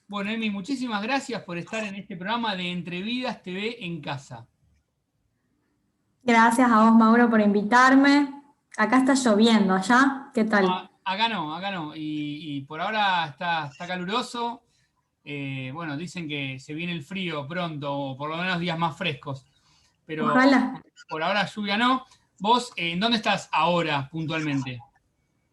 Bueno, Emi, muchísimas gracias por estar en este programa de Entrevidas TV en casa. Gracias a vos, Mauro, por invitarme. Acá está lloviendo, ¿allá? ¿Qué tal? Acá no, acá no. Y por ahora está caluroso. Bueno, dicen que se viene el frío pronto, o por lo menos días más frescos. Pero Ojalá. por ahora lluvia no. ¿Vos en dónde estás ahora puntualmente?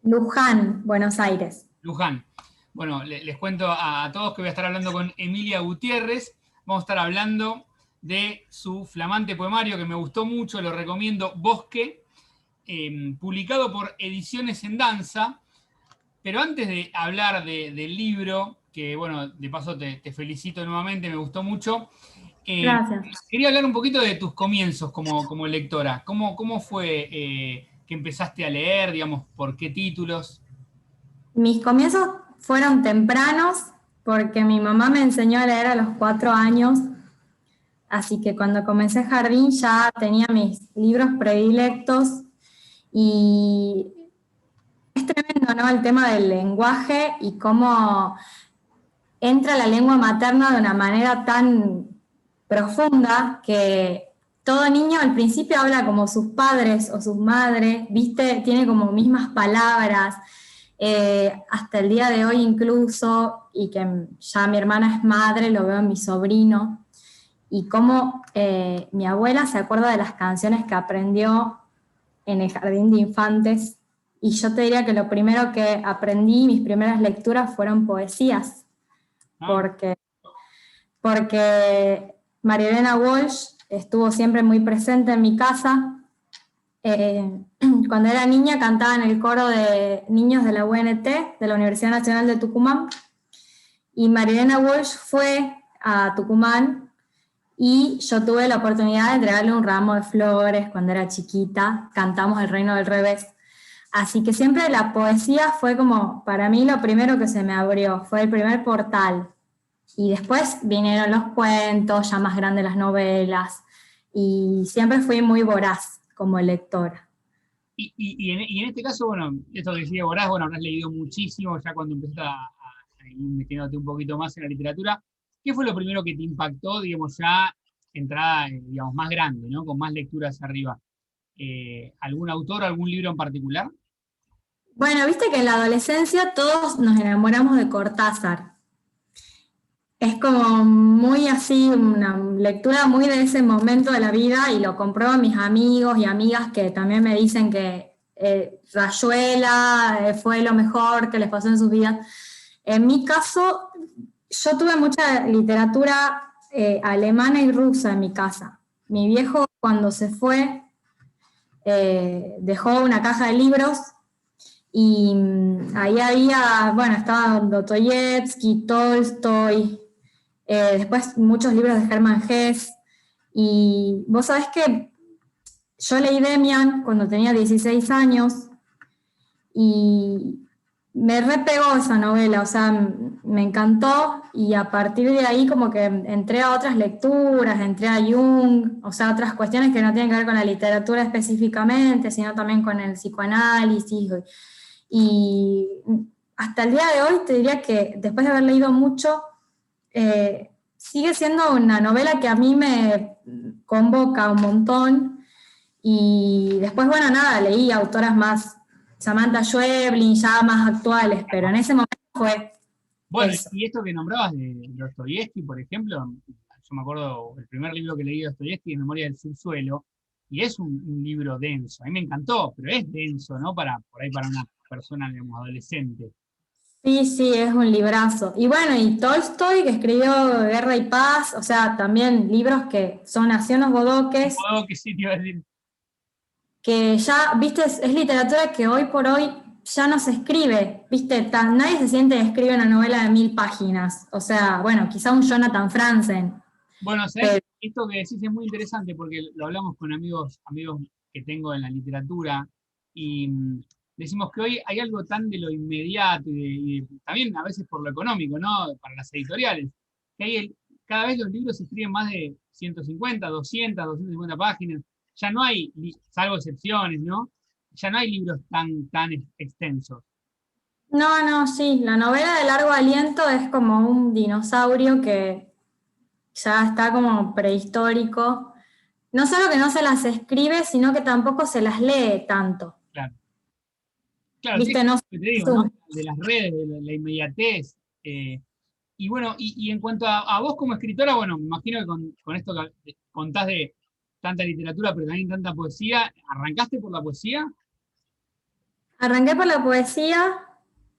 Luján, Buenos Aires. Luján. Bueno, les cuento a todos que voy a estar hablando con Emilia Gutiérrez. Vamos a estar hablando de su flamante poemario que me gustó mucho, lo recomiendo, Bosque, publicado por Ediciones en Danza. Pero antes de hablar del libro, que bueno, de paso te felicito nuevamente, me gustó mucho, eh, Gracias. quería hablar un poquito de tus comienzos como lectora. ¿Cómo fue que empezaste a leer, digamos, por qué títulos? Mis comienzos fueron tempranos porque mi mamá me enseñó a leer a los 4 años, así que cuando comencé jardín ya tenía mis libros predilectos y es tremendo, ¿no? El tema del lenguaje y cómo entra la lengua materna de una manera tan profunda que todo niño al principio habla como sus padres o sus madres, ¿viste? Tiene como mismas palabras, hasta el día de hoy incluso, y que ya mi hermana es madre, lo veo en mi sobrino, y cómo mi abuela se acuerda de las canciones que aprendió en el jardín de infantes, y yo te diría que lo primero que aprendí, mis primeras lecturas fueron poesías, ¿No? porque María Elena Walsh estuvo siempre muy presente en mi casa. Eh, Cuando era niña cantaba en el coro de niños de la UNT, de la Universidad Nacional de Tucumán, y María Elena Walsh fue a Tucumán y yo tuve la oportunidad de entregarle un ramo de flores cuando era chiquita, cantamos El Reino del Revés. Así que siempre la poesía fue como, para mí, lo primero que se me abrió, fue el primer portal. Y después vinieron los cuentos, ya más grandes las novelas, y siempre fui muy voraz como lectora. Y en este caso, bueno, esto que decía Borás, bueno, habrás leído muchísimo ya cuando empezaste a ir metiéndote un poquito más en la literatura. ¿Qué fue lo primero que te impactó, digamos, ya entrada, digamos, más grande, ¿no? Con más lecturas arriba? ¿Algún autor, algún libro en particular? Bueno, viste que en la adolescencia todos nos enamoramos de Cortázar. Es como muy así, una lectura muy de ese momento de la vida y lo compruebo mis amigos y amigas que también me dicen que Rayuela fue lo mejor que les pasó en sus vidas. En mi caso, yo tuve mucha literatura alemana y rusa en mi casa. Mi viejo cuando se fue dejó una caja de libros y ahí había, bueno, estaba Dostoyevsky, Tolstoy, después muchos libros de Hermann Hesse. Y vos sabés que yo leí Demian cuando tenía 16 años y me repegó esa novela, o sea, me encantó y a partir de ahí como que entré a otras lecturas, entré a Jung, o sea, otras cuestiones que no tienen que ver con la literatura específicamente, sino también con el psicoanálisis. Y hasta el día de hoy te diría que después de haber leído mucho, sigue siendo una novela que a mí me convoca un montón. Y después, bueno, nada, leí autoras más, Samantha Schweblin, ya más actuales, pero en ese momento fue Bueno, eso. y esto que nombrabas de Dostoyevsky, por ejemplo, yo me acuerdo, el primer libro que leí de Dostoyevsky es Memoria del Subsuelo, y es un libro denso. A mí me encantó, pero es denso, ¿no? Por ahí para una persona, digamos, adolescente. Sí, sí, es un librazo. Y bueno, y Tolstoy, que escribió Guerra y Paz, o sea, también libros que son así unos Un bodoques, juego que sí te iba a decir. que ya, viste, es literatura que hoy por hoy ya no se escribe, viste, nadie se siente que escribe una novela de 1000 páginas. O sea, bueno, quizá un Jonathan Franzen, Bueno, sabes, pero esto que decís es muy interesante porque lo hablamos con amigos que tengo en la literatura y decimos que hoy hay algo tan de lo inmediato también a veces por lo económico, ¿no? Para las editoriales, que cada vez los libros se escriben más de 150, 250 páginas. Ya no hay, salvo excepciones, ¿no? Ya no hay libros tan extensos. No, no, sí, la novela de largo aliento es como un dinosaurio que ya está como prehistórico. No solo que no se las escribe, sino que tampoco se las lee tanto. Claro, claro, sí, ¿Viste? No lo que te digo, ¿no? son- De las redes, de la inmediatez. Y bueno, y en cuanto a vos como escritora, bueno, me imagino que con esto que contás de tanta literatura, pero también tanta poesía, ¿arrancaste por la poesía? Arranqué por la poesía,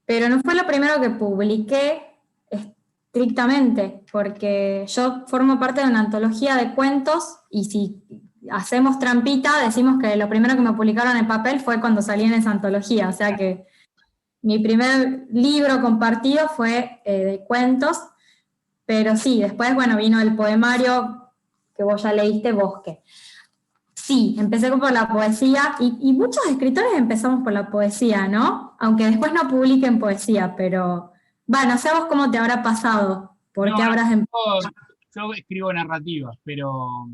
pero no fue lo primero que publiqué estrictamente, porque yo formo parte de una antología de cuentos y si hacemos trampita, decimos que lo primero que me publicaron en papel fue cuando salí en esa antología, o sea que mi primer libro compartido fue de cuentos, pero sí, después, bueno, vino el poemario que vos ya leíste, Bosque. Sí, empecé por la poesía y muchos escritores empezamos por la poesía, ¿no? Aunque después no publiquen poesía, pero bueno, no sé a vos cómo te habrá pasado, por No, qué habrás empezado. yo escribo narrativas, pero,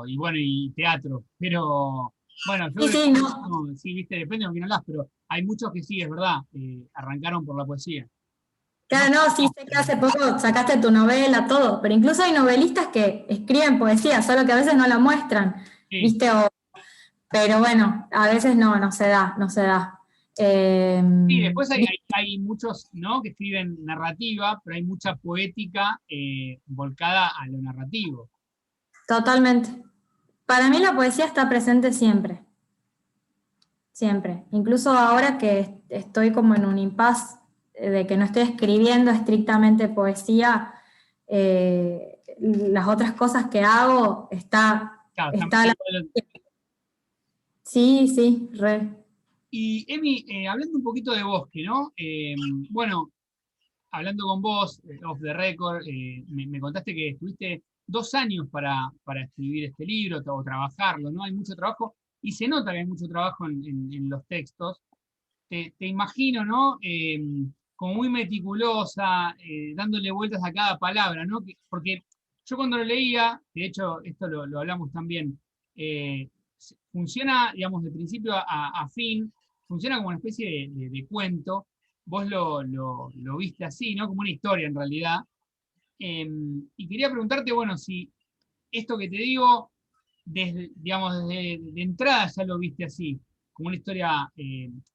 y bueno, y teatro, pero, bueno, yo Sí, creo sí, que, no. no, sí, viste, depende de lo que no hablas, pero hay muchos que sí, es verdad, arrancaron por la poesía. No, Claro, no, sí, no, sé que hace poco sacaste tu novela, todo, pero incluso hay novelistas que escriben poesía, solo que a veces no la muestran, sí, ¿viste? Pero bueno, a veces no, no se da, no se da. Eh, sí, después hay muchos, ¿no? Que escriben narrativa, pero hay mucha poética volcada a lo narrativo. Totalmente. Para mí la poesía está presente siempre, siempre. Incluso ahora que estoy como en un impasse de que no estoy escribiendo estrictamente poesía, las otras cosas que hago Claro, está está la... Sí, sí, re. Y Emi, hablando un poquito de Bosque, ¿no? Bueno, hablando con vos, off the record, me contaste que estuviste 2 años para escribir este libro o trabajarlo, ¿no? Hay mucho trabajo y se nota que hay mucho trabajo en los textos. Te imagino, ¿no? Como muy meticulosa, dándole vueltas a cada palabra, ¿no? Porque yo cuando lo leía, de hecho esto lo hablamos también, funciona, digamos, de principio a fin, funciona como una especie de cuento. Vos lo viste así, ¿no? Como una historia en realidad. Y quería preguntarte, bueno, si esto que te digo, desde, digamos, desde de entrada ya lo viste así, como una historia,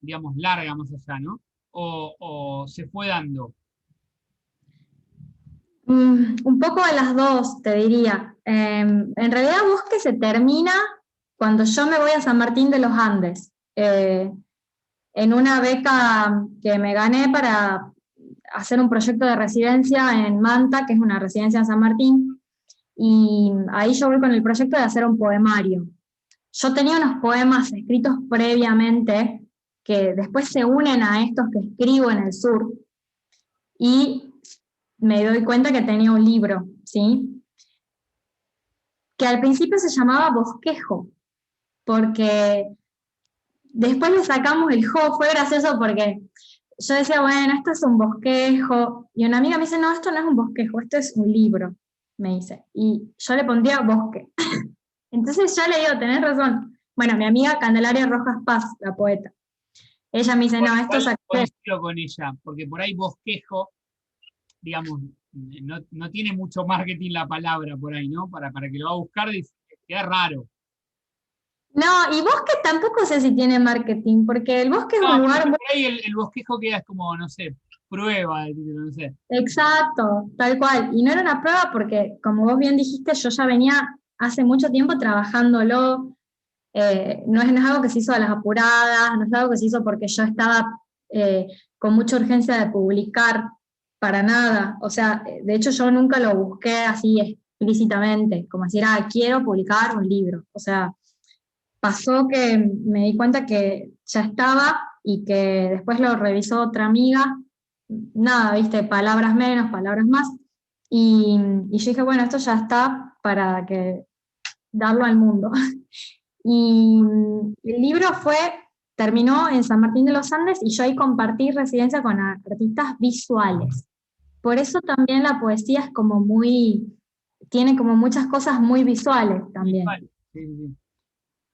digamos, larga más allá, ¿no? O se fue dando. Un poco de las dos, te diría. En realidad Bosque se termina cuando yo me voy a San Martín de los Andes, en una beca que me gané para hacer un proyecto de residencia en Manta, que es una residencia en San Martín, y ahí yo voy con el proyecto de hacer un poemario. Yo tenía unos poemas escritos previamente que después se unen a estos que escribo en el sur y me doy cuenta que tenía un libro, ¿sí? Que al principio se llamaba Bosquejo, porque después le sacamos el jo, fue gracioso porque yo decía, bueno, esto es un bosquejo, y una amiga me dice, no, esto no es un bosquejo, esto es un libro, me dice, y yo le pondría bosque. Entonces yo le digo, tenés razón. Bueno, mi amiga Candelaria Rojas Paz, la poeta, ella me dice, no, esto Igual saqué. coincido con ella, porque por ahí bosquejo, digamos, no tiene mucho marketing la palabra por ahí, ¿no? Para que lo va a buscar, queda raro. No, y bosque tampoco sé si tiene marketing, porque el bosque es No, un pero lugar por ahí el bosquejo queda como, no sé, prueba del título, no sé. exacto, tal cual. Y no era una prueba porque, como vos bien dijiste, yo ya venía hace mucho tiempo trabajándolo. No es algo que se hizo a las apuradas, no es algo que se hizo porque yo estaba con mucha urgencia de publicar, para nada. O sea, de hecho yo nunca lo busqué así explícitamente, como decir, ah, quiero publicar un libro. O sea, pasó que me di cuenta que ya estaba y que después lo revisó otra amiga, nada, viste, palabras menos, palabras más, y yo dije, bueno, esto ya está para que darlo al mundo. Y el libro terminó en San Martín de los Andes y yo ahí compartí residencia con artistas visuales. Por eso también la poesía es como tiene como muchas cosas muy visuales también. Visual. Sí, sí, sí.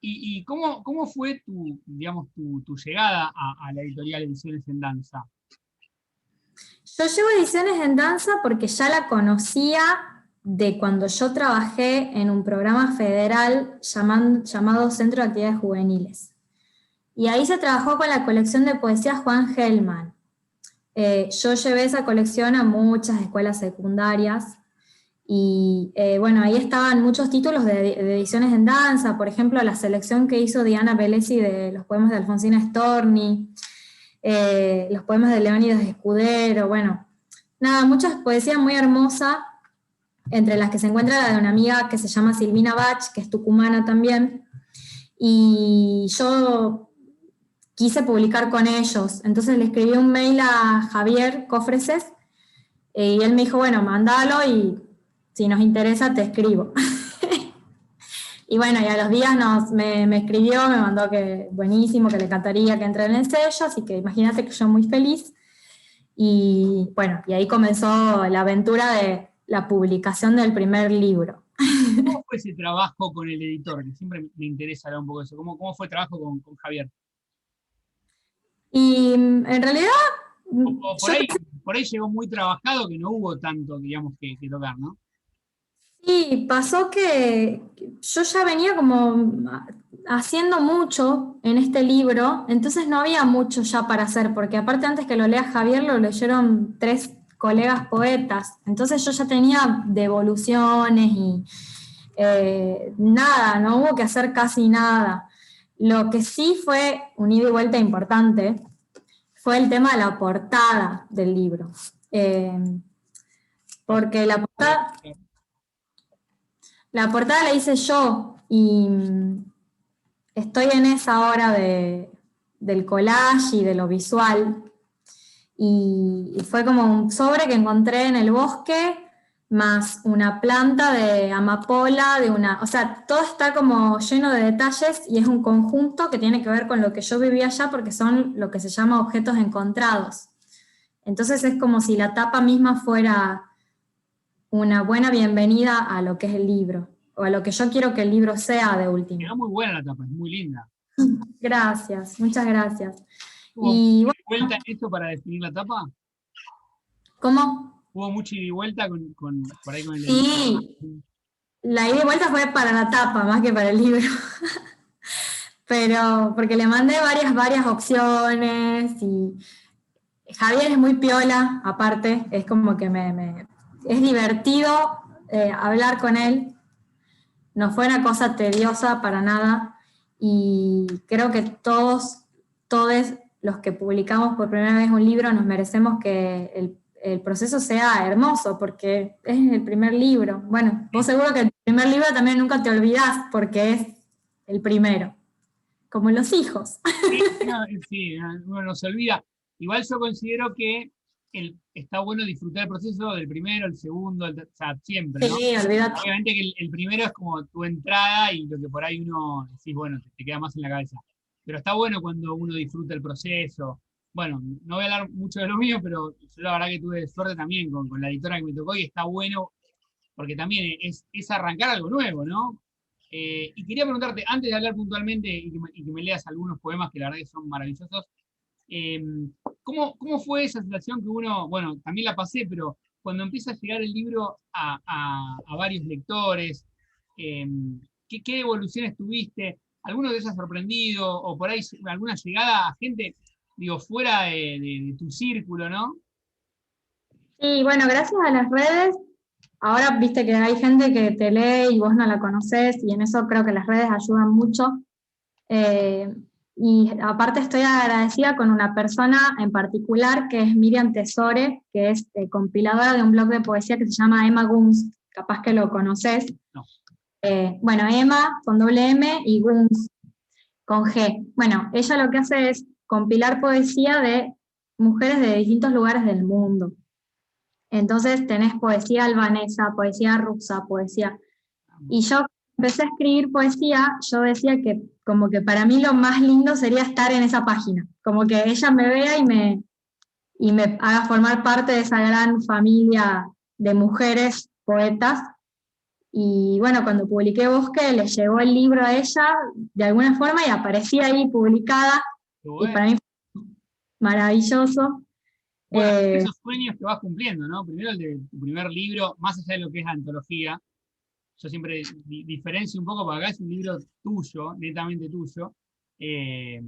¿Y cómo fue digamos, tu llegada a la editorial Ediciones en Danza? Yo llevo Ediciones en Danza porque ya la conocía de cuando yo trabajé en un programa federal llamado Centro de Actividades Juveniles. Y ahí se trabajó con la colección de poesía Juan Gelman. Yo llevé esa colección a muchas escuelas secundarias y bueno, ahí estaban muchos títulos de Ediciones en Danza, por ejemplo, la selección que hizo Diana Bellesi de los poemas de Alfonsina Storni, los poemas de Leónidas Escudero, bueno, nada, muchas poesías muy hermosas, entre las que se encuentra la de una amiga que se llama Silvina Bach, que es tucumana también, y yo quise publicar con ellos, entonces le escribí un mail a Javier Cofreses, y él me dijo, bueno, mándalo y si nos interesa te escribo. Y bueno, y a los días me escribió, me mandó que buenísimo, que le encantaría que entre en el sello, así que imagínate que yo muy feliz. Y bueno, y ahí comenzó la aventura de la publicación del primer libro. ¿Cómo fue ese trabajo con el editor? Que siempre me interesa hablar un poco de eso. ¿Cómo fue el trabajo con Javier? Y en realidad, O yo por ahí llegó muy trabajado que no hubo tanto, digamos, que tocar, ¿no? sí, pasó que yo ya venía como haciendo mucho en este libro, entonces no había mucho ya para hacer, porque aparte antes que lo lea Javier lo leyeron 3 colegas poetas, entonces yo ya tenía devoluciones y nada, no hubo que hacer casi nada. Lo que sí fue un ida y vuelta importante fue el tema de la portada del libro. Porque la portada la hice yo y estoy en esa hora del collage y de lo visual. Y fue como un sobre que encontré en el bosque, más una planta de amapola, o sea, todo está como lleno de detalles y es un conjunto que tiene que ver con lo que yo vivía allá porque son lo que se llama objetos encontrados. Entonces es como si la tapa misma fuera una buena bienvenida a lo que es el libro, o a lo que yo quiero que el libro sea de última. Quedó muy buena la tapa, es muy linda. Gracias, muchas gracias. ¿Hubo mucha Y ida y bueno, vuelta en esto para definir la tapa? ¿cómo? ¿Hubo mucha ida y vuelta por ahí con el editor? Sí, la ida y vuelta fue para la tapa más que para el libro. Pero porque le mandé varias opciones y Javier es muy piola, aparte, es como que es divertido hablar con él, no fue una cosa tediosa para nada y creo que todos los que publicamos por primera vez un libro nos merecemos que el proceso sea hermoso porque es el primer libro. Bueno, vos seguro que el primer libro también nunca te olvidás porque es el primero, como los hijos. Sí, no, sí, uno no se olvida. Igual yo considero que está bueno disfrutar el proceso del primero, el segundo, o sea, siempre, ¿no? Sí, olvídate. Obviamente que el primero es como tu entrada y lo que por ahí uno decís, bueno, te queda más en la cabeza. Pero está bueno cuando uno disfruta el proceso. Bueno, no voy a hablar mucho de lo mío, pero yo la verdad que tuve suerte también con la editora que me tocó y está bueno porque también es arrancar algo nuevo, ¿no? Y quería preguntarte, antes de hablar puntualmente y que me leas algunos poemas que la verdad que son maravillosos, eh, ¿cómo fue esa situación que uno, bueno, también la pasé, pero cuando empieza a llegar el libro a varios lectores, eh, ¿qué evoluciones tuviste? ¿Alguno de ellos sorprendido? ¿O por ahí alguna llegada a gente, digo, fuera de tu círculo, ¿no? Sí, bueno, gracias a las redes, ahora viste que hay gente que te lee y vos no la conocés, y en eso creo que las redes ayudan mucho. Eh, y aparte estoy agradecida con una persona en particular, que es Miriam Tesore, que es compiladora de un blog de poesía que se llama Emma Guns, capaz que lo conoces. No. Bueno, Emma con doble M y Guns con G. Bueno, ella lo que hace es compilar poesía de mujeres de distintos lugares del mundo. Entonces tenés poesía albanesa, poesía rusa, poesía. Y yo empecé a escribir poesía, yo decía que como que para mí lo más lindo sería estar en esa página, como que ella me vea y me haga formar parte de esa gran familia de mujeres poetas. Y bueno, cuando publiqué Bosque, le llegó el libro a ella de alguna forma y aparecía ahí publicada, Qué y bueno. para mí fue maravilloso. Bueno, Eh, esos sueños que vas cumpliendo, ¿no? Primero el de tu primer libro, más allá de lo que es antología, yo siempre diferencio un poco, porque acá es un libro tuyo, netamente tuyo. eh,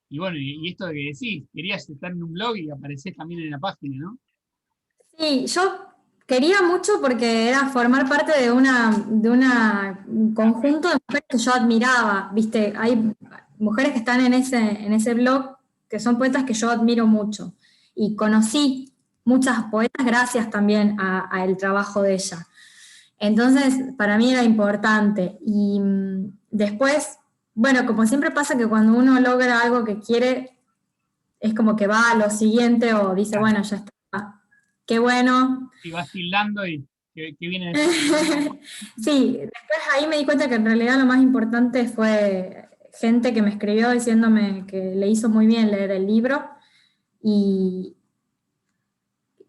y bueno, y esto de que decís, querías estar en un blog y aparecés también en la página, ¿no? sí, yo quería mucho porque era formar parte un conjunto de mujeres que yo admiraba, ¿viste? Hay mujeres que están en ese blog que son poetas que yo admiro mucho. Y conocí muchas poetas gracias también a el trabajo de ella. Entonces, para mí era importante. Y después, bueno, como siempre pasa que cuando uno logra algo que quiere, es como que va a lo siguiente o dice, Claro. bueno, ya está, qué bueno. Y vas tildando y que viene después. Sí, después ahí me di cuenta que en realidad lo más importante fue gente que me escribió diciéndome que le hizo muy bien leer el libro y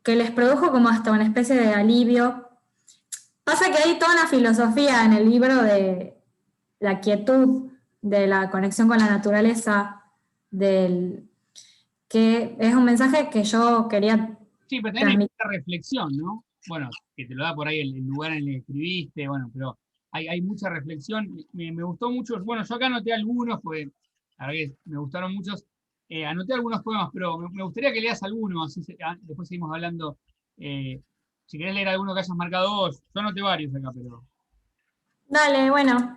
que les produjo como hasta una especie de alivio. Pasa que hay toda una filosofía en el libro de la quietud, de la conexión con la naturaleza, del, que es un mensaje que yo quería Sí, pero también hay transmitir. mucha reflexión, ¿no? Bueno, que te lo da por ahí el lugar en el que escribiste, bueno, pero hay mucha reflexión. Me gustó mucho, bueno, yo acá anoté algunos, pues, la verdad que me gustaron muchos. Anoté algunos poemas, pero me gustaría que leas algunos, así después seguimos hablando. eh, si querés leer alguno que hayas marcado vos, yo anoté varios acá, pero Dale, bueno,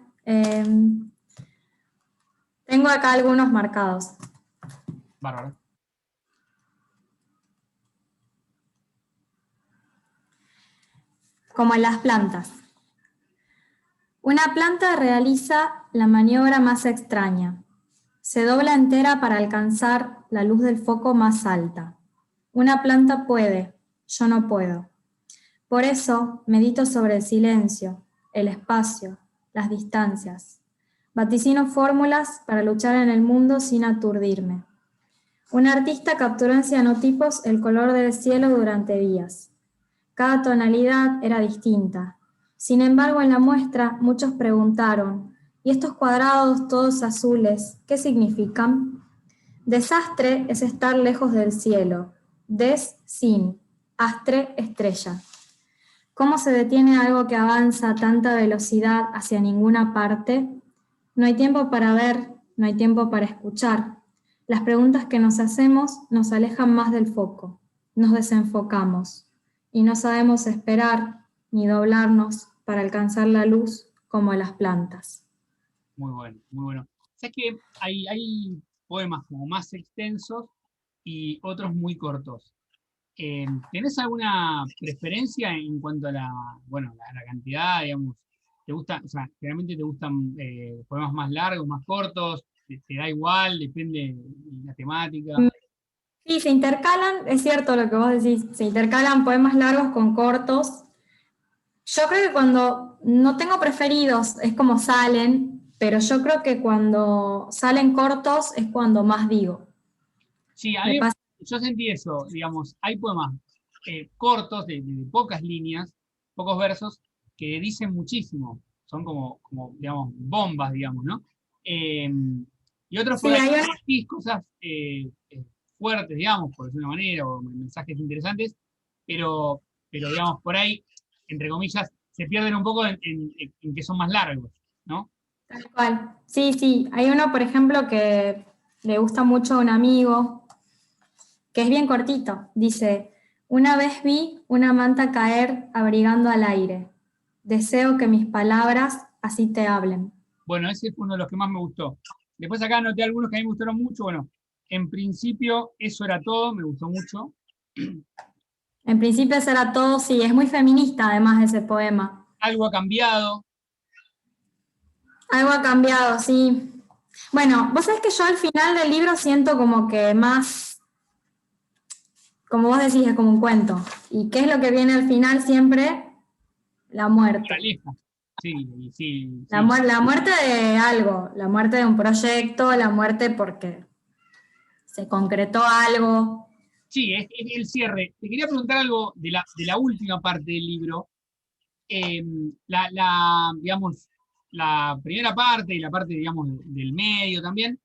tengo acá algunos marcados. bárbaro. Como en las plantas. Una planta realiza la maniobra más extraña. Se dobla entera para alcanzar la luz del foco más alta. Una planta puede, yo no puedo. Por eso medito sobre el silencio, el espacio, las distancias. Vaticino fórmulas para luchar en el mundo sin aturdirme. Un artista capturó en cianotipos el color del cielo durante días. Cada tonalidad era distinta. Sin embargo, en la muestra muchos preguntaron, ¿y estos cuadrados todos azules, qué significan? Desastre es estar lejos del cielo. Des, sin. Astre, estrella. ¿Cómo se detiene algo que avanza a tanta velocidad hacia ninguna parte? No hay tiempo para ver, no hay tiempo para escuchar. Las preguntas que nos hacemos nos alejan más del foco, nos desenfocamos y no sabemos esperar ni doblarnos para alcanzar la luz como las plantas. Muy bueno, muy bueno. Sabes que hay poemas como más extensos y otros muy cortos. ¿Tenés alguna preferencia en cuanto a bueno, la cantidad, digamos? ¿Te gusta, o sea, generalmente te gustan poemas más largos, más cortos? ¿Te da igual? ¿Depende de la temática? Sí, se intercalan, es cierto lo que vos decís, se intercalan poemas largos con cortos. Yo creo que cuando no tengo preferidos es como salen, pero yo creo que cuando salen cortos es cuando más digo. Sí, Me pasa. yo sentí eso, digamos, hay poemas cortos, de pocas líneas, pocos versos, que dicen muchísimo, son como digamos, bombas, digamos, ¿no? Eh, y otros por Sí, ahí hay una. decís cosas fuertes, digamos, por decirlo de una manera, o mensajes interesantes, pero, pero digamos, por ahí, entre comillas, se pierden un poco en que son más largos, ¿no? Tal cual. Sí, sí. Hay uno, por ejemplo, que le gusta mucho a un amigo, que es bien cortito. Dice, una vez vi una manta caer abrigando al aire. Deseo que mis palabras así te hablen. Bueno, ese fue uno de los que más me gustó. Después acá anoté algunos que a mí me gustaron mucho. Bueno, en principio eso era todo, me gustó mucho. En principio será todo, sí, es muy feminista además ese poema. Algo ha cambiado. Algo ha cambiado, sí. Bueno, vos sabés que yo al final del libro siento como que más, como vos decís, es como un cuento. ¿Y qué es lo que viene al final siempre? La muerte. Moraleja. Sí, sí, La, sí. la muerte de algo, la muerte de un proyecto, la muerte porque se concretó algo. Sí, es el cierre. Te quería preguntar algo de la última parte del libro. Eh, digamos, la primera parte y la parte, digamos, del medio también.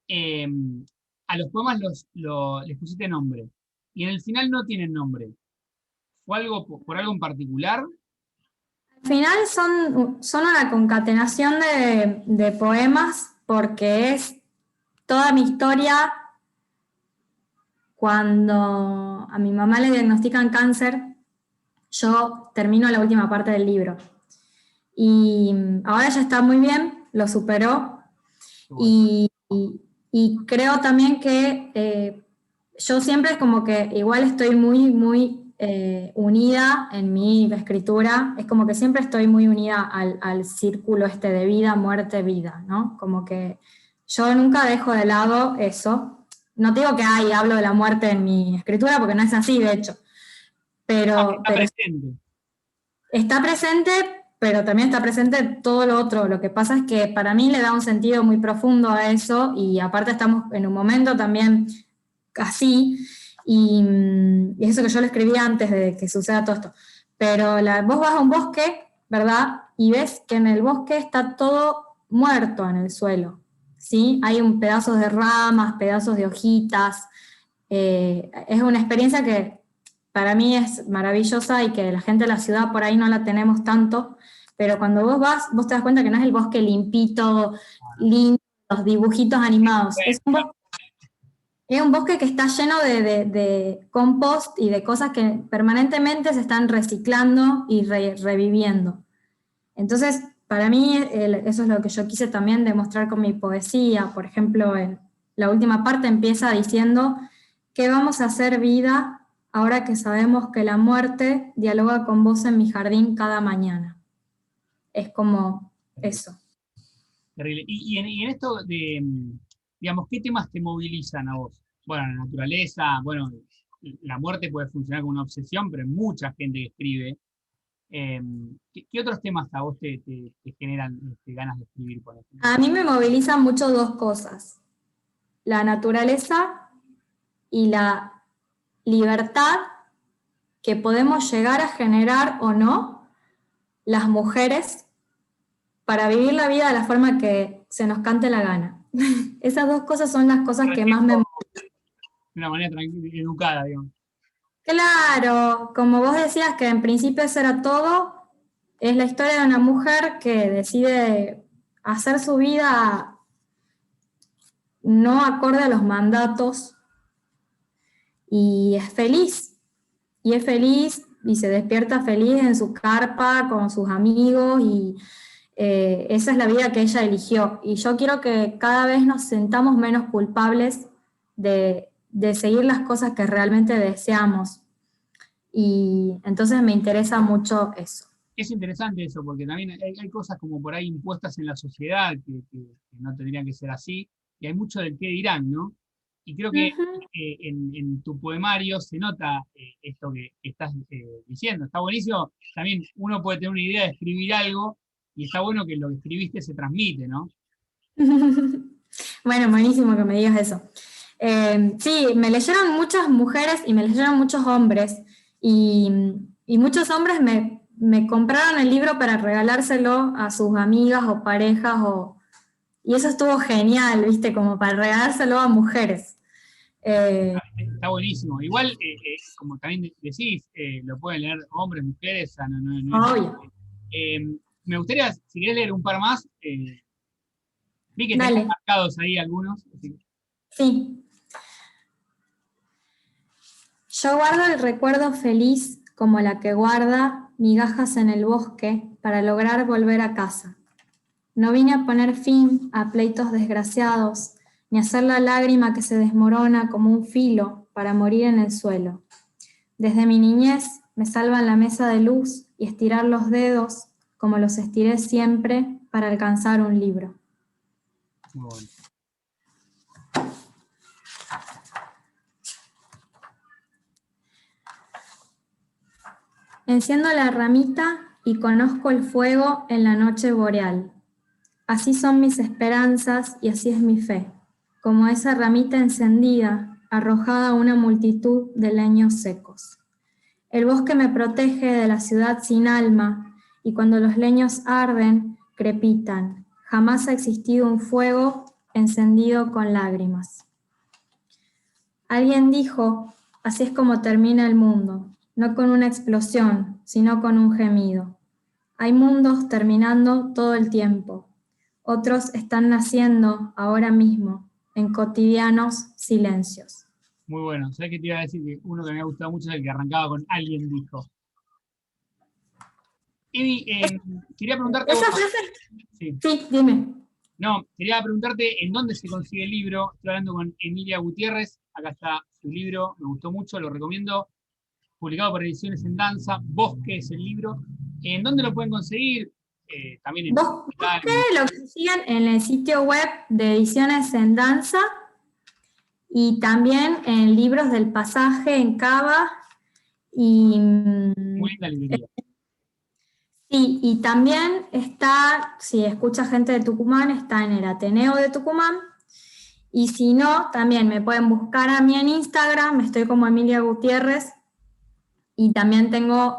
eh, a los poemas les pusiste nombre. y en el final no tienen nombre. ¿Fue algo por algo en particular? Al final son una concatenación de poemas porque es toda mi historia cuando a mi mamá le diagnostican cáncer. Yo termino la última parte del libro. Y ahora ya está muy bien, lo superó. Bueno, Y creo también que yo siempre es como que igual estoy muy, muy unida en mi escritura, es como que siempre estoy muy unida al círculo este de vida, muerte, vida, ¿no? Como que yo nunca dejo de lado eso. No te digo que hablo de la muerte en mi escritura, porque no es así, de hecho, está pero presente. está presente, pero también está presente todo lo otro. Lo que pasa es que para mí le da un sentido muy profundo a eso y aparte estamos en un momento también así y eso que yo lo escribí antes de que suceda todo esto. Pero vos vas a un bosque, ¿verdad? Y ves que en el bosque está todo muerto en el suelo, ¿sí? Hay pedazos de ramas, pedazos de hojitas. Es una experiencia que para mí es maravillosa y que la gente de la ciudad por ahí no la tenemos tanto, pero cuando vos vas, vos te das cuenta que no es el bosque limpito, lindo, los dibujitos animados, es un bosque que está lleno de compost y de cosas que permanentemente se están reciclando y reviviendo. Entonces, para mí eso es lo que yo quise también demostrar con mi poesía. Por ejemplo, en la última parte empieza diciendo: ¿qué vamos a hacer vida ahora que sabemos que la muerte dialoga con vos en mi jardín cada mañana? Es como Terrible. eso. Terrible. Y en esto de, digamos, ¿qué temas te movilizan a vos? Bueno, la naturaleza, bueno, la muerte puede funcionar como una obsesión, pero hay mucha gente que escribe. Eh, ¿Qué otros temas a vos te generan ganas de escribir, por ejemplo? A mí me movilizan mucho dos cosas: la naturaleza y la libertad que podemos llegar a generar o no las mujeres para vivir la vida de la forma que se nos cante la gana. Esas dos cosas son las cosas que más me... De una manera tranquila, educada, digamos. Claro, como vos decías que en principio eso era todo, es la historia de una mujer que decide hacer su vida no acorde a los mandatos y es feliz. Y es feliz y se despierta feliz en su carpa con sus amigos y esa es la vida que ella eligió. Y yo quiero que cada vez nos sentamos menos culpables de seguir las cosas que realmente deseamos. Y entonces me interesa mucho eso. Es interesante eso, porque también hay cosas como por ahí impuestas en la sociedad que no tendrían que ser así, y hay mucho del qué dirán, ¿no? Y creo que Ujú. en tu poemario se nota esto que estás diciendo. Está buenísimo. También uno puede tener una idea de escribir algo, y está bueno que lo que escribiste se transmite, ¿no? Bueno, buenísimo que me digas eso. Sí, me leyeron muchas mujeres y me leyeron muchos hombres y, y muchos hombres me compraron el libro para regalárselo a sus amigas o parejas y eso estuvo genial, ¿viste? Como para regalárselo a mujeres. Está buenísimo. Igual, como también decís, lo pueden leer hombres, mujeres, o sea, no es... Obvio. Eh, Me gustaría, si querés leer un par más, vi que tenías Dale, marcados ahí algunos. Así sí. Yo guardo el recuerdo feliz como la que guarda migajas en el bosque para lograr volver a casa. No vine a poner fin a pleitos desgraciados, ni a hacer la lágrima que se desmorona como un filo para morir en el suelo. Desde mi niñez me salvan la mesa de luz y estirar los dedos como los estiré siempre para alcanzar un libro. muy bueno. Enciendo la ramita y conozco el fuego en la noche boreal. Así son mis esperanzas y así es mi fe, como esa ramita encendida, arrojada a una multitud de leños secos. El bosque me protege de la ciudad sin alma, y cuando los leños arden, crepitan. Jamás ha existido un fuego encendido con lágrimas. Alguien dijo, así es como termina el mundo, no con una explosión, sino con un gemido. Hay mundos terminando todo el tiempo, otros están naciendo ahora mismo, en cotidianos silencios. Muy bueno. ¿Sabes qué te iba a decir? Que uno que me ha gustado mucho es el que arrancaba con alguien dijo. Emi, quería preguntarte, ¿Esa bueno, frase? sí. Sí, dime. No, quería preguntarte en dónde se consigue el libro. Estoy hablando con Emilia Gutiérrez. Acá está su libro, me gustó mucho, lo recomiendo. Publicado por Ediciones en Danza. Bosque es el libro. ¿En dónde lo pueden conseguir? También en digital. Busque lo que siguen en el sitio web de Ediciones en Danza y también en Libros del Pasaje en Cava y Muy linda librería. sí, y también está, si escucha gente de Tucumán, está en el Ateneo de Tucumán. Y si no, también me pueden buscar a mí en Instagram, estoy como Emilia Gutiérrez. Y también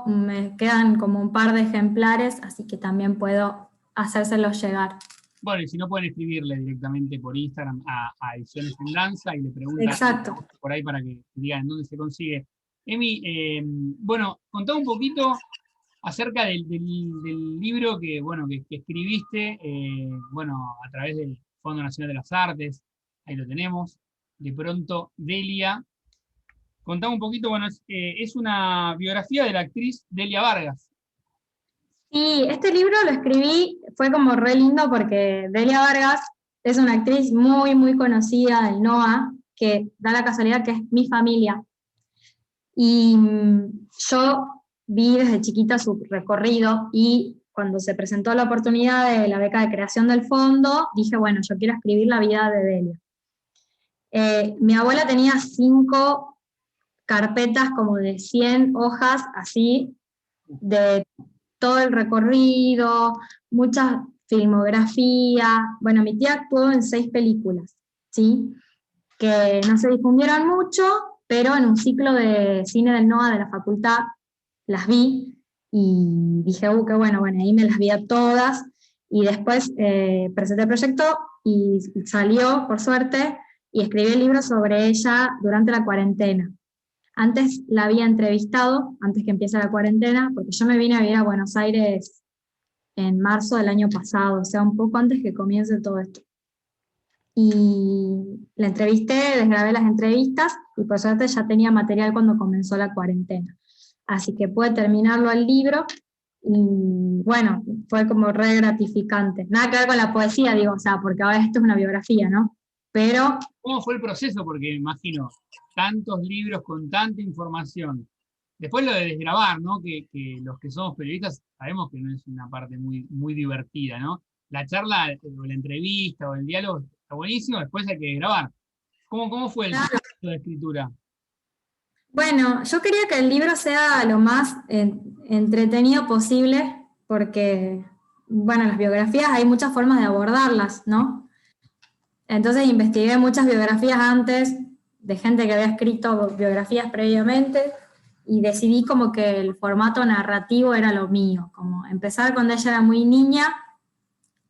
me quedan como un par de ejemplares, así que también puedo hacérselos llegar. Bueno, y si no, pueden escribirle directamente por Instagram a Ediciones en Danza y le preguntan Exacto. por ahí para que digan en dónde se consigue. Emi, bueno, contá un poquito acerca del libro que, bueno, que escribiste, bueno, a través del Fondo Nacional de las Artes, ahí lo tenemos. De pronto, Delia. Contame un poquito, bueno, es una biografía de la actriz Delia Vargas. Sí, este libro lo escribí, fue como re lindo porque Delia Vargas es una actriz muy, muy conocida del NOA, que da la casualidad que es mi familia. Y yo vi desde chiquita su recorrido y cuando se presentó la oportunidad de la beca de creación del fondo, dije, bueno, yo quiero escribir la vida de Delia. Mi abuela tenía 5 carpetas como de 100 hojas, así, de todo el recorrido, mucha filmografía. Bueno, mi tía actuó en 6 películas, ¿sí? Que no se difundieron mucho, pero en un ciclo de cine del NOA de la facultad las vi y dije, qué bueno, ahí me las vi a todas y después presenté el proyecto y salió, por suerte, y escribí el libro sobre ella durante la cuarentena. Antes la había entrevistado, antes que empiece la cuarentena, porque yo me vine a vivir a Buenos Aires en marzo del año pasado, o sea, un poco antes que comience todo esto. Y la entrevisté, desgrabé las entrevistas y por suerte ya tenía material cuando comenzó la cuarentena. Así que pude terminarlo el libro y bueno, fue como re gratificante. Nada que ver con la poesía, digo, o sea, porque ahora esto es una biografía, ¿no? Pero ¿Cómo fue el proceso? Porque imagino, tantos libros con tanta información. Después lo de desgrabar, ¿no? Que los que somos periodistas sabemos que no es una parte muy, muy divertida, ¿no? La charla o la entrevista o el diálogo está buenísimo, después hay que desgrabar. ¿Cómo fue el proceso de escritura? bueno, yo quería que el libro sea lo más entretenido posible porque, bueno, las biografías hay muchas formas de abordarlas, ¿no? Entonces investigué muchas biografías antes de gente que había escrito biografías previamente y decidí como que el formato narrativo era lo mío, como empezar cuando ella era muy niña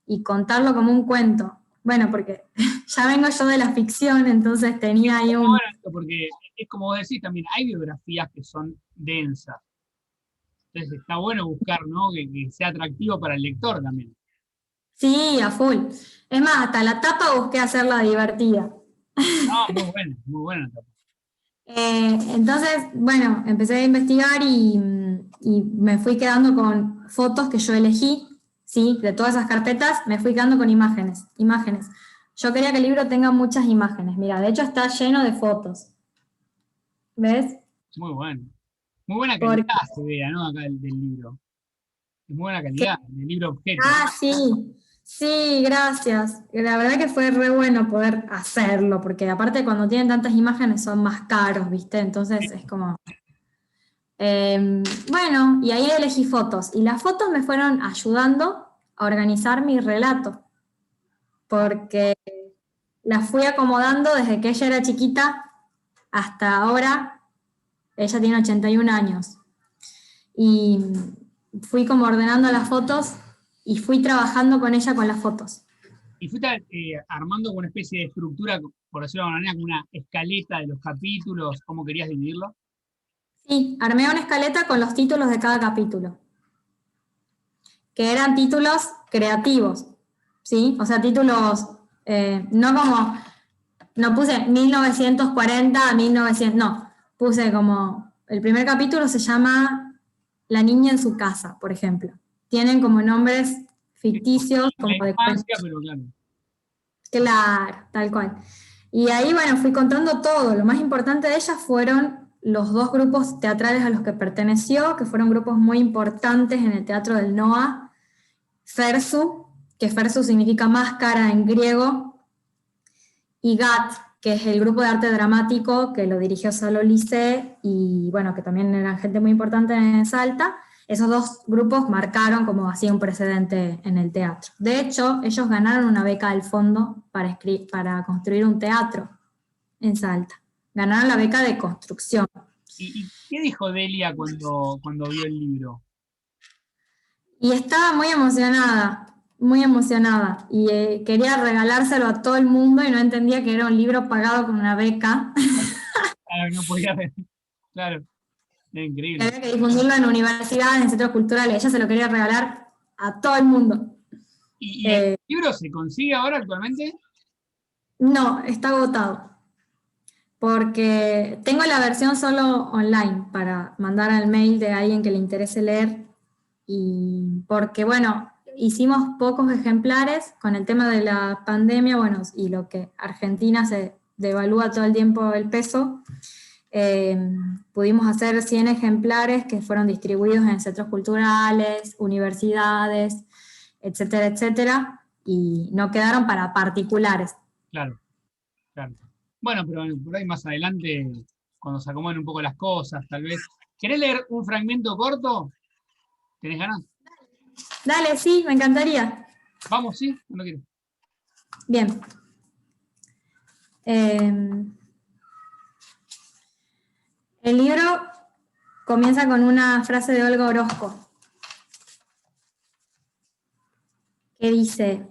y contarlo como un cuento. Bueno, porque ya vengo yo de la ficción, entonces tenía ahí Está un... bueno esto, porque es como vos decís también, hay biografías que son densas. Entonces está bueno buscar, ¿no? Que sea atractivo para el lector también. Sí, a full. Es más, hasta la tapa busqué hacerla divertida. No, muy buena. Entonces, bueno, empecé a investigar y me fui quedando con fotos que yo elegí, ¿sí? De todas esas carpetas, me fui quedando con imágenes, imágenes. Yo quería que el libro tenga muchas imágenes. Mira, de hecho está lleno de fotos. ¿Ves? Muy bueno. Muy buena calidad Porque, se vea, ¿no? Acá del libro. Es muy buena calidad, del libro objeto. sí, sí, gracias. La verdad que fue re bueno poder hacerlo, porque aparte cuando tienen tantas imágenes son más caros, ¿viste? Entonces es como... bueno, y ahí elegí fotos, y las fotos me fueron ayudando a organizar mi relato, porque las fui acomodando desde que ella era chiquita hasta ahora. Ella tiene 81 años, y fui como ordenando las fotos y fui trabajando con ella con las fotos. Y fuiste armando una especie de estructura, por decirlo de alguna manera, como una escaleta de los capítulos, ¿cómo querías dividirlo? Sí, armé una escaleta con los títulos de cada capítulo, que eran títulos creativos, ¿sí? O sea, títulos, no como, no puse 1940 a 1900, no, puse como, el primer capítulo se llama La niña en su casa, por ejemplo. Tienen como nombres Sí, ficticios, como la de infancia, cuentos. pero claro. Claro, tal cual. Y ahí, bueno, fui contando todo. Lo más importante de ellas fueron los dos grupos teatrales a los que perteneció, que fueron grupos muy importantes en el teatro del NOA. Fersu, que Fersu significa máscara en griego, y GAT, que es el grupo de arte dramático que lo dirigió Salo Lisé, y bueno, que también eran gente muy importante en Salta. Esos dos grupos marcaron como así un precedente en el teatro. De hecho, ellos ganaron una beca del fondo para construir un teatro en Salta. Ganaron la beca de construcción. ¿Y qué dijo Delia cuando vio el libro? Y estaba muy emocionada. Y quería regalárselo a todo el mundo y no entendía que era un libro pagado con una beca. Claro, no podía ver. Claro, es Que increíble. había que difundirlo en universidades, en centros culturales. Ella se lo quería regalar a todo el mundo. ¿Y el Eh, libro se consigue ahora actualmente? no, está agotado. Porque tengo la versión solo online para mandar al mail de alguien que le interese leer. Y porque, bueno, hicimos pocos ejemplares con el tema de la pandemia, bueno, y lo que Argentina se devalúa todo el tiempo el peso. Eh, Pudimos hacer 100 ejemplares que fueron distribuidos en centros culturales, universidades, etcétera, etcétera, y no quedaron para particulares. Claro, claro. Bueno, pero por ahí más adelante, cuando se acomoden un poco las cosas, tal vez. ¿Querés leer un fragmento corto? ¿Tenés ganas? Dale, sí, me encantaría. Vamos, sí, cuando quieras. Bien. Eh, el libro comienza con una frase de Olga Orozco que dice: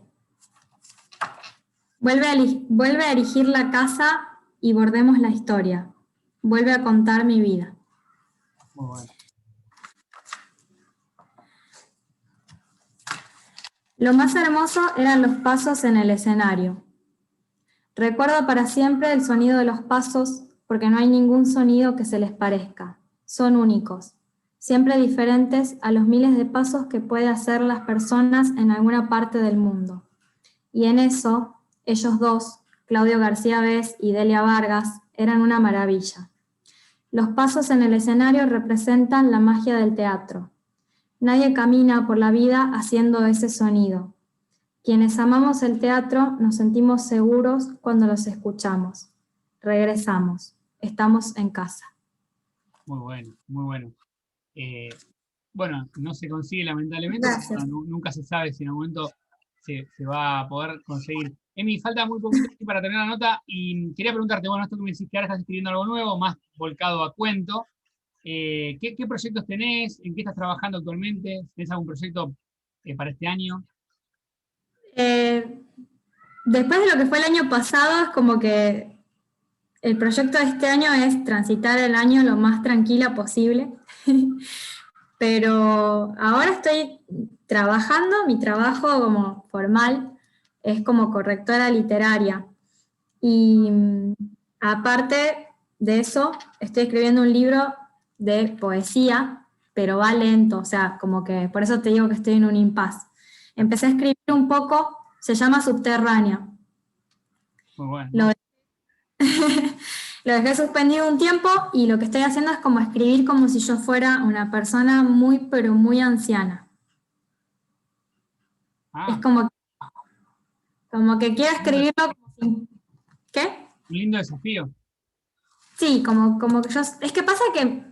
vuelve a erigir la casa y bordemos la historia. Vuelve a contar mi vida. Muy bueno. Lo más hermoso eran los pasos en el escenario. Recuerdo para siempre el sonido de los pasos porque no hay ningún sonido que se les parezca. Son únicos, siempre diferentes a los miles de pasos que pueden hacer las personas en alguna parte del mundo. Y en eso, ellos dos, Claudio García Bes y Delia Vargas, eran una maravilla. Los pasos en el escenario representan la magia del teatro. Nadie camina por la vida haciendo ese sonido. Quienes amamos el teatro nos sentimos seguros cuando los escuchamos. Regresamos. Estamos en casa. Muy bueno, muy bueno. Eh, bueno, no se consigue lamentablemente, pero Gracias. bueno, nunca se sabe si en algún momento se va a poder conseguir. Emi, falta muy poquito aquí para terminar la nota y quería preguntarte, bueno, esto que me decís que ahora estás escribiendo algo nuevo, más volcado a cuento. ¿Qué proyectos tenés? ¿En qué estás trabajando actualmente? ¿Tenés algún proyecto para este año? Eh, Después de lo que fue el año pasado, es como que el proyecto de este año es transitar el año lo más tranquila posible. Pero ahora estoy trabajando, mi trabajo como formal es como correctora literaria. Y aparte de eso, estoy escribiendo un libro de poesía, pero va lento, o sea, como que por eso te digo que estoy en un impasse. Empecé a escribir un poco, se llama Subterránea. Muy bueno. Lo, lo dejé suspendido un tiempo y lo que estoy haciendo es como escribir como si yo fuera una persona muy, pero muy anciana. Es Ah, como que quiero lindo- escribirlo como si... ¿Qué? un lindo desafío. Sí, como que yo... Es que pasa que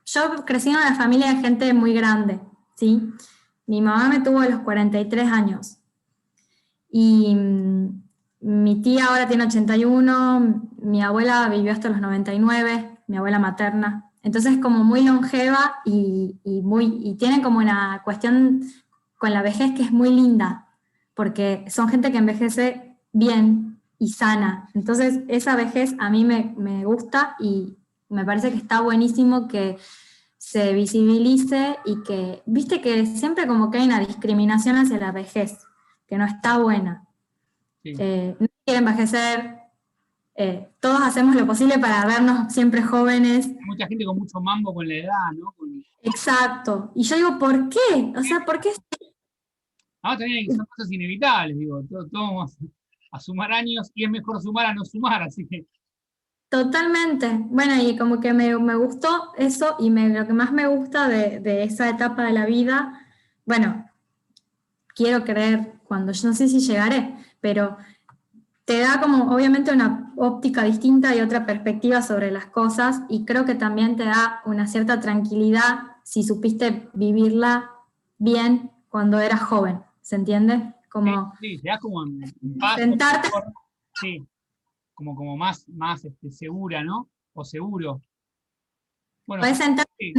yo crecí en una familia de gente muy grande, ¿sí? Mi mamá me tuvo a los 43 años. Y mi tía ahora tiene 81, mi abuela vivió hasta los 99, mi abuela materna. Entonces como muy longeva y tiene como una cuestión con la vejez que es muy linda, porque son gente que envejece bien y sana. Entonces, esa vejez a mí me gusta y me parece que está buenísimo que se visibilice y que, viste que siempre como que hay una discriminación hacia la vejez, que no está buena. Sí. No quiere envejecer, todos hacemos lo posible para vernos siempre jóvenes. Hay mucha gente con mucho mambo con la edad, ¿no? Exacto. Y yo digo, ¿por qué? O sea, ¿por qué? Ahora también son cosas inevitables, digo, todos vamos a sumar años y es mejor sumar a no sumar, así que. Totalmente. Bueno, y como que me gustó eso y lo que más me gusta de esa etapa de la vida, bueno, quiero creer cuando yo no sé si llegaré, pero te da como obviamente una óptica distinta y otra perspectiva sobre las cosas y creo que también te da una cierta tranquilidad si supiste vivirla bien cuando eras joven, ¿se entiende? Como Sí, te das como en paz, sentarte. sí, como más segura, ¿no? O seguro. Bueno, Puedes sentarte sí,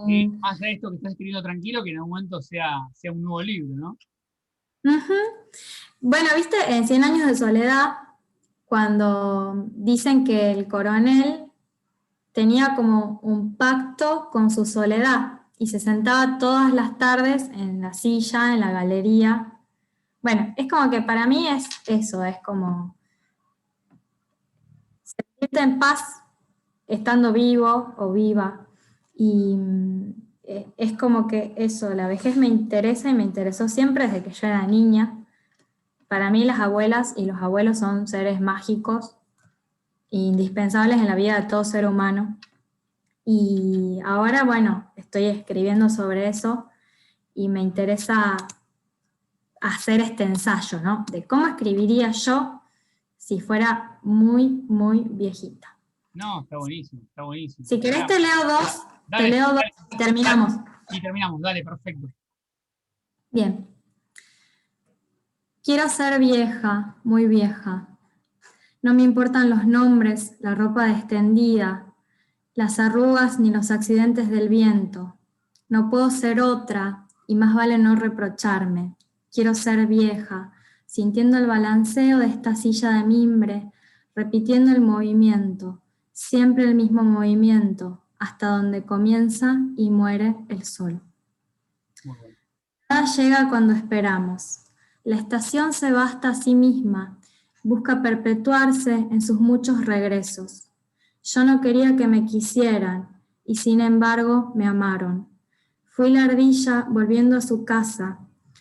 en más de esto que estás escribiendo tranquilo, que en algún momento sea un nuevo libro, ¿no? Ujú. Bueno, viste, en Cien años de soledad, cuando dicen que el coronel tenía como un pacto con su soledad y se sentaba todas las tardes en la silla, en la galería. Bueno, es como que para mí es eso, es como sentirte en paz estando vivo o viva. Y es como que eso, la vejez me interesa y me interesó siempre desde que yo era niña. Para mí las abuelas y los abuelos son seres mágicos, indispensables en la vida de todo ser humano. Y ahora, bueno, estoy escribiendo sobre eso y me interesa hacer este ensayo, ¿no? De cómo escribiría yo si fuera muy, muy viejita. No, está buenísimo, está buenísimo. Si querés te leo dos, Dale, dale, y terminamos. y terminamos, dale, perfecto. Bien. Quiero ser vieja, muy vieja. No me importan los nombres, la ropa extendida, las arrugas ni los accidentes del viento. No puedo ser otra y más vale no reprocharme. Quiero ser vieja, sintiendo el balanceo de esta silla de mimbre, repitiendo el movimiento, siempre el mismo movimiento, hasta donde comienza y muere el sol. Muy bueno. Nada llega cuando esperamos. La estación se basta a sí misma, busca perpetuarse en sus muchos regresos. Yo no quería que me quisieran, y sin embargo me amaron. Fui la ardilla volviendo a su casa.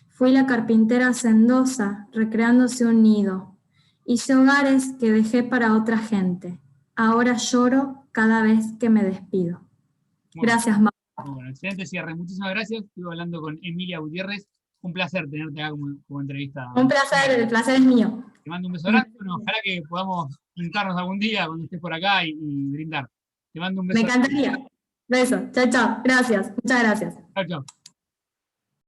Fui la carpintera hacendosa recreándose un nido. Hice hogares que dejé para otra gente. Ahora lloro cada vez que me despido. Muy Gracias, bueno. Mau. Muy bueno, excelente cierre. Muchísimas gracias. Estuve hablando con Emilia Gutiérrez. Un placer tenerte acá como entrevista. Un placer, el placer es mío. Te mando un beso grande. Bueno, ojalá que podamos juntarnos algún día cuando estés por acá y brindar. Te mando un Me beso. encantaría. Beso. Chao, chao. Gracias. Muchas gracias. Chao, chao.